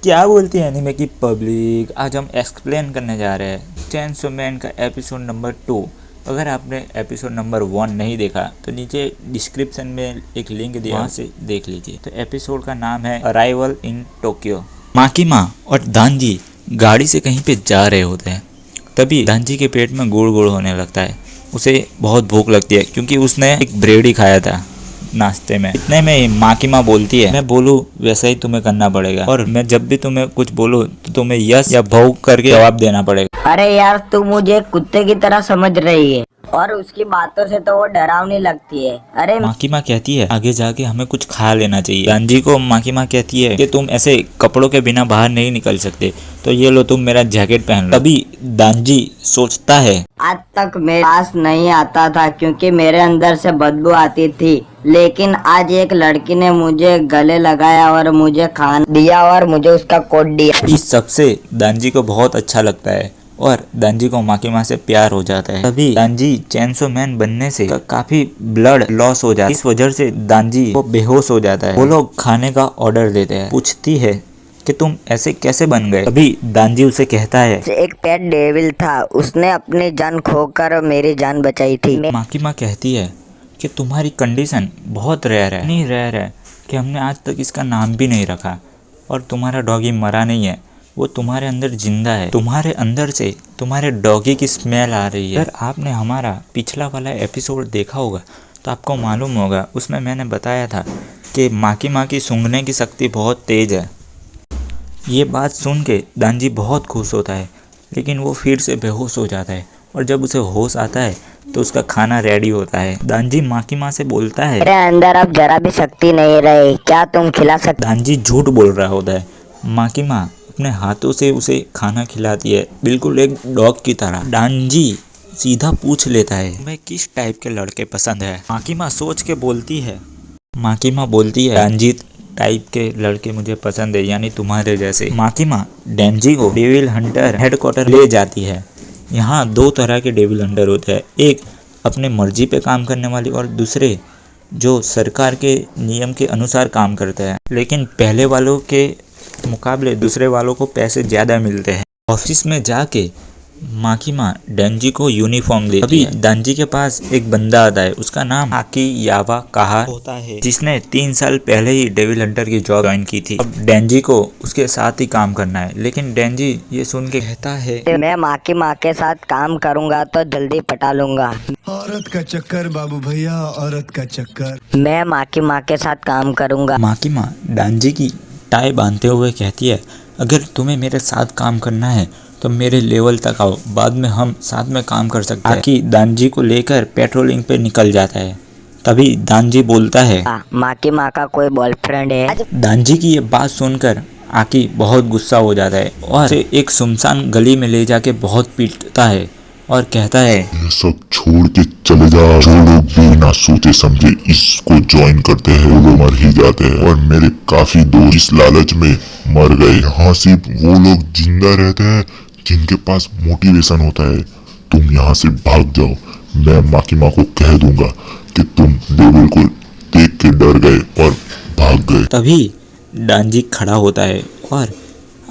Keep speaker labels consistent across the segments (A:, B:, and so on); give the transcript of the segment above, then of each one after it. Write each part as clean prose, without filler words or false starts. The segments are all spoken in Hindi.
A: क्या बोलती है एनीमे की पब्लिक। आज हम एक्सप्लेन करने जा रहे हैं चेनसो मैन का एपिसोड नंबर 2। अगर आपने एपिसोड नंबर 1 नहीं देखा तो नीचे डिस्क्रिप्शन में एक लिंक दिया, वहाँ से देख लीजिए। तो एपिसोड का नाम है अराइवल इन टोक्यो। माकीमा और दांजी गाड़ी से कहीं पे जा रहे होते हैं, तभी दांजी के पेट में गुड़ गुड़ होने लगता है। उसे बहुत भूख लगती है क्योंकि उसने एक ब्रेड ही खाया था नाश्ते में। इतने में माकीमा बोलती है, मैं बोलूँ वैसा ही तुम्हें करना पड़ेगा, और मैं जब भी तुम्हें कुछ बोलूँ तो तुम्हें यस या भौ करके जवाब देना पड़ेगा।
B: अरे यार, तू मुझे कुत्ते की तरह समझ रही है और उसकी बातों से तो वो डरावनी लगती है। अरे
A: माकीमा कहती है आगे जाके हमें कुछ खा लेना चाहिए। दांजी को माकीमा कहती है कि तुम ऐसे कपड़ों के बिना बाहर नहीं निकल सकते, तो ये लो तुम मेरा जैकेट पहन लो। तभी दांजी सोचता है,
B: आज तक मेरे पास नहीं आता था क्योंकि मेरे अंदर से बदबू आती थी, लेकिन आज एक लड़की ने मुझे गले लगाया और मुझे खाना दिया और मुझे उसका कोट दिया।
A: इस सबसे दांजी को बहुत अच्छा लगता है और दांजी को माकीमा से प्यार हो जाता है। तभी दांजी चेनसो मैन बनने से काफी ब्लड लॉस हो जाता है। इस वजह से दांजी वो बेहोश हो जाता है। वो लोग खाने का ऑर्डर देते हैं। पूछती है कि तुम ऐसे कैसे बन गए। तभी दांजी उसे कहता है
B: एक पेट डेविल था, उसने अपनी जान खोकर मेरी जान बचाई थी।
A: माकीमा कहती है कि तुम्हारी कंडीशन बहुत रेयर है, नहीं रेयर है कि हमने आज तक इसका नाम भी नहीं रखा, और तुम्हारा डॉगी मरा नहीं है, वो तुम्हारे अंदर जिंदा है। तुम्हारे अंदर से तुम्हारे डॉगी की स्मेल आ रही है। अगर आपने हमारा पिछला वाला एपिसोड देखा होगा तो आपको मालूम होगा, उसमें मैंने बताया था कि माकीमा की सूंघने की शक्ति बहुत तेज है। ये बात सुन के दांजी बहुत खुश होता है, लेकिन वो फिर से बेहोश हो जाता है, और जब उसे होश आता है तो उसका खाना रेडी होता है। दांजी माकीमा से बोलता है,
B: मेरे अंदर अब जरा भी शक्ति नहीं रही, क्या तुम खिला सकते?
A: दांजी झूठ बोल रहा होता है। माकीमा अपने हाथों से उसे खाना खिलाती है, बिल्कुल एक डॉग की तरह। दांजी सीधा पूछ लेता है, तुम्हें किस टाइप के लड़के पसंद है? माकीमा सोच के बोलती है, माकीमा बोलती है दांजी टाइप के लड़के मुझे पसंद है, यानी तुम्हारे जैसे। माकीमा डेंजी को डेविल हंटर हेडक्वार्टर ले जाती है। यहाँ 2 तरह के डेविल हंटर होते हैं, एक अपने मर्जी पे काम करने वाले और दूसरे जो सरकार के नियम के अनुसार काम करते हैं, लेकिन पहले वालों के मुकाबले दूसरे वालों को पैसे ज़्यादा मिलते हैं। ऑफिस में जाके माकीमा डेंजी को यूनिफॉर्म देती है। दांजी के पास एक बंदा आता है, उसका नाम आकियावा काहा होता है, जिसने 3 साल पहले ही डेविल हंटर की जॉब ज्वाइन की थी। अब डेंजी को उसके साथ ही काम करना है, लेकिन डेंजी ये सुन के कहता है,
B: मैं माकीमा के साथ काम करूंगा तो जल्दी पटा लूंगा।
C: औरत का चक्कर बाबू भैया, औरत का चक्कर।
B: मैं माकीमा के साथ काम करूंगा।
A: माकीमा दांजी की टाई बांधते हुए कहती है, अगर तुम्हें मेरे साथ काम करना है तो मेरे लेवल तक आओ, बाद में हम साथ में काम कर सकते हैं। आकी दांजी को लेकर पेट्रोलिंग पे निकल जाता है। तभी दांजी बोलता है,
B: माकीमा का कोई बॉयफ्रेंड है?
A: दांजी की ये बात सुनकर आकी बहुत गुस्सा हो जाता है और उसे एक सुनसान गली में ले जाके बहुत पीटता है और कहता है,
D: ये सब छोड़ के चले जाओ। जो लोग बिना सोचे समझे इसको ज्वाइन करते हैं वो लोग मर ही जाते हैं, और मेरे काफी दोस्त इस लालच में मर गए। यहाँ सिर्फ वो लोग जिंदा रहते हैं जिनके पास मोटिवेशन होता है। तुम यहाँ से भाग जाओ, मैं माकीमा को कह दूंगा कि तुम डेविल को देख के डर गए और भाग गए।
A: तभी दांजी खड़ा होता है और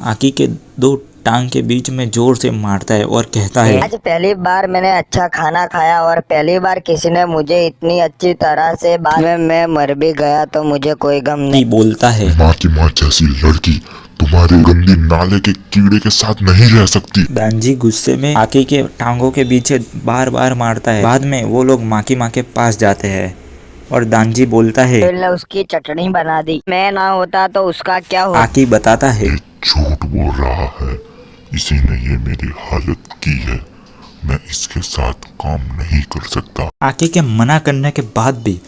A: आकी के 2 टांग के बीच में जोर से मारता है और कहता है,
B: आज पहली बार मैंने अच्छा खाना खाया और पहली बार किसी ने मुझे इतनी अच्छी तरह से बाद में मैं मर भी गया तो मुझे कोई गम नहीं।
A: बोलता है,
D: माकीमा जैसी लड़की तुम्हारे गंदी नाले के कीड़े के साथ नहीं रह सकती।
A: दांजी गुस्से में आकी के टांगों के पीछे बार बार मारता है। बाद में वो लोग माकीमा के पास जाते हैं और दांजी बोलता है,
B: ने उसकी चटनी बना दी, मैं ना होता तो उसका क्या हो?
A: आकी बताता है,
D: ये झूठ बोल रहा है, इसी ने ये मेरी हालत की है, मैं इसके साथ काम नहीं कर सकता।
A: आकी के मना करने के बाद भी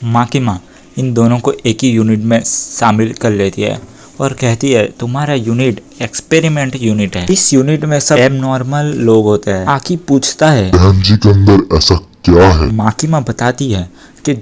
A: माकीमा इन दोनों को एक ही यूनिट में शामिल कर लेती है और कहती है, तुम्हारा यूनिट एक्सपेरिमेंट यूनिट है, इस यूनिट में सब एबनॉर्मल लोग होते हैं। आकी पूछता है,
D: डेंजी के अंदर ऐसा क्या है?
A: माकीमा बताती है कि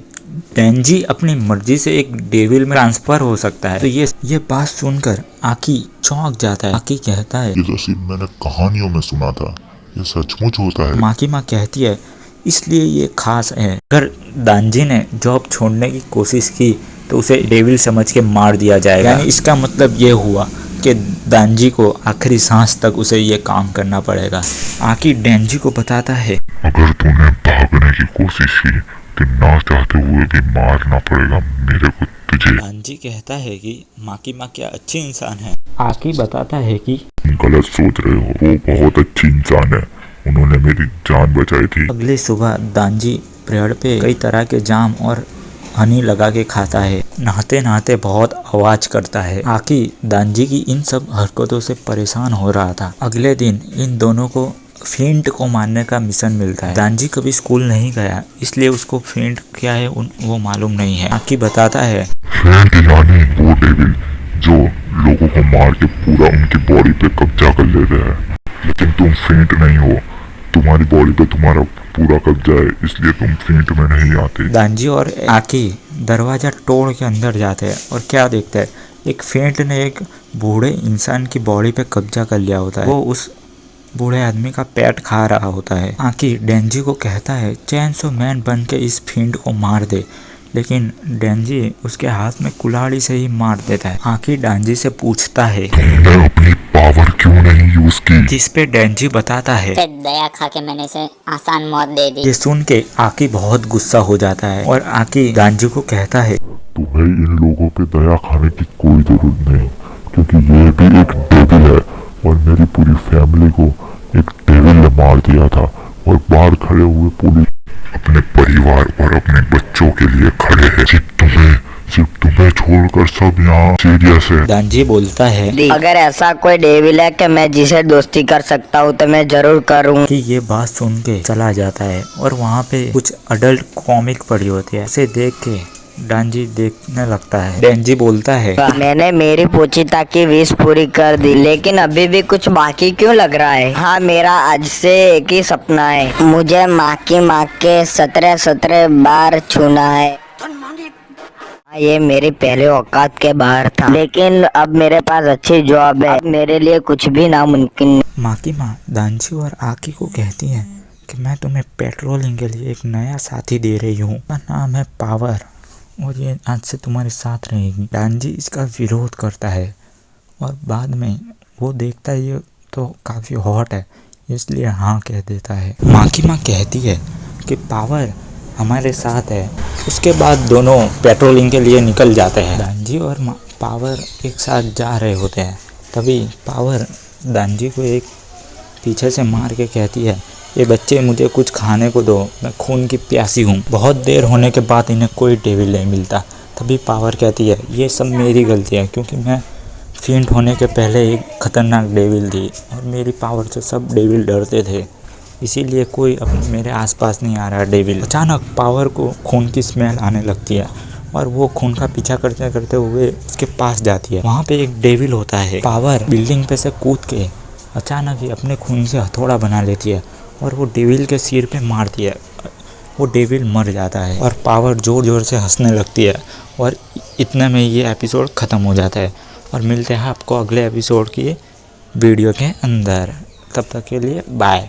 A: डेंजी अपनी मर्जी से एक डेविल में ट्रांसफर हो सकता है। तो ये बात सुनकर आकी चौंक जाता है। आकी कहता है,
D: ये तो सिर्फ मैंने कहानियों में सुना था, ये सचमुच होता है?
A: माकीमा कहती है, इसलिए ये खास है। अगर दांजी ने जॉब छोड़ने की कोशिश की तो उसे डेविल समझ के मार दिया जाएगा। यानी इसका मतलब ये हुआ कि दांजी को आखिरी सांस तक उसे ये काम करना पड़ेगा। आकी डेंजी को बताता है,
D: अगर तूने भागने की कोशिश की तो ना चाहते हुए भी मारना पड़ेगा मेरे को तुझे।
A: दांजी कहता है कि माकीमा क्या अच्छी इंसान है। आकी बताता है कि
D: तुम गलत सोच रहे हो, वो बहुत अच्छी इंसान है, उन्होंने मेरी जान बचाई थी।
A: अगली सुबह दांजी पेड़ पे कई तरह के जाम और हनी लगा के खाता है। नहाते नहाते बहुत आवाज करता है। आकी दांजी की इन सब हरकतों से परेशान हो रहा था। अगले दिन इन दोनों को फेंट को मारने का मिशन मिलता है। दांजी कभी स्कूल नहीं गया, इसलिए उसको फेंट क्या है वो मालूम नहीं है। आकी बताता है,
D: फेंट यानी वो डेविल जो लोगों को मार के पूरा उनकी बॉडी पे कब्जा कर लेते हैं, लेकिन तुम फेंट नहीं हो, तुम्हारी बॉडी पे तुम्हारा पूरा कब्जा है, इसलिए तुम फेंट में नहीं आते।
A: दांजी और आकी दरवाजा तोड़ के अंदर जाते हैं और क्या देखते हैं, एक फेंट ने एक बूढ़े इंसान की बॉडी पे कब्जा कर लिया होता है। वो उस बूढ़े आदमी का पेट खा रहा होता है। आकी डेंजी को कहता है चैनसो मैन बन के इस फेंट को मार दे, लेकिन डेंजी उसके हाथ में कुल्हाड़ी से ही मार देता है। आकी डेंजी से पूछता है,
D: तुमने अपनी पावर क्यों नहीं यूज की?
A: जिस पे डेंजी बताता है,
E: दया खा के मैंने इसे आसान मौत दे दी।
A: ये सुन के आकी बहुत गुस्सा हो जाता है और आकी डेंजी को कहता है,
D: तुम्हें इन लोगों पे दया खाने की कोई जरूरत नहीं, क्योंकि ये भी एक डेविल है और मेरी पूरी फैमिली को एक डेविल ने मार दिया था। और बाहर खड़े हुए पुलिस अपने परिवार और अपने बच्चों के लिए खड़े हैं। सिर्फ तुम्हें छोड़कर सब यहाँ सीरियस है।
A: दांजी बोलता है
B: अगर ऐसा कोई डेविल है कि मैं जिसे दोस्ती कर सकता हूँ तो मैं जरूर करूँ।
A: कि ये बात सुन के चला जाता है और वहाँ पे कुछ अडल्ट कॉमिक पड़ी होती है। उसे देख के डांजी देखने लगता है। डेंजी बोलता है,
B: मैंने मेरी पूछता की विश पूरी कर दी, लेकिन अभी भी कुछ बाकी क्यों लग रहा है? हाँ, मेरा आज से एक ही सपना है, मुझे माँ के 17 बार छूना है। ये मेरी पहले औकात के बाहर था, लेकिन अब मेरे पास अच्छी जॉब है, अब मेरे लिए कुछ भी नामुमकिन।
A: माकीमा दांजी और आकी को कहती है कि मैं तुम्हें पेट्रोलिंग के लिए एक नया साथी दे रही हूँ, उसका नाम है पावर और ये आज से तुम्हारे साथ रहेगी। दांजी इसका विरोध करता है और बाद में वो देखता है ये तो काफ़ी हॉट है, इसलिए हाँ कह देता है। माकीमा कहती है कि पावर हमारे साथ है। उसके बाद दोनों पेट्रोलिंग के लिए निकल जाते हैं। दांजी और पावर एक साथ जा रहे होते हैं, तभी पावर दांजी को एक पीछे से मार के कहती है, ये बच्चे मुझे कुछ खाने को दो, मैं खून की प्यासी हूँ। बहुत देर होने के बाद इन्हें कोई डेविल नहीं मिलता। तभी पावर कहती है, ये सब मेरी गलती है, क्योंकि मैं फेंट होने के पहले एक खतरनाक डेविल थी और मेरी पावर से सब डेविल डरते थे, इसीलिए कोई अब मेरे आसपास नहीं आ रहा डेविल। अचानक पावर को खून की स्मेल आने लगती है और वो खून का पीछा करते करते हुए उसके पास जाती है। वहाँ पे एक डेविल होता है। पावर बिल्डिंग पे से कूद के अचानक ही अपने खून से हथौड़ा बना लेती है और वो डेविल के सिर पे मारती है। वो डेविल मर जाता है और पावर ज़ोर ज़ोर से हंसने लगती है और इतने में ये एपिसोड ख़त्म हो जाता है। और मिलते हैं आपको अगले एपिसोड की वीडियो के अंदर। तब तक के लिए बाय।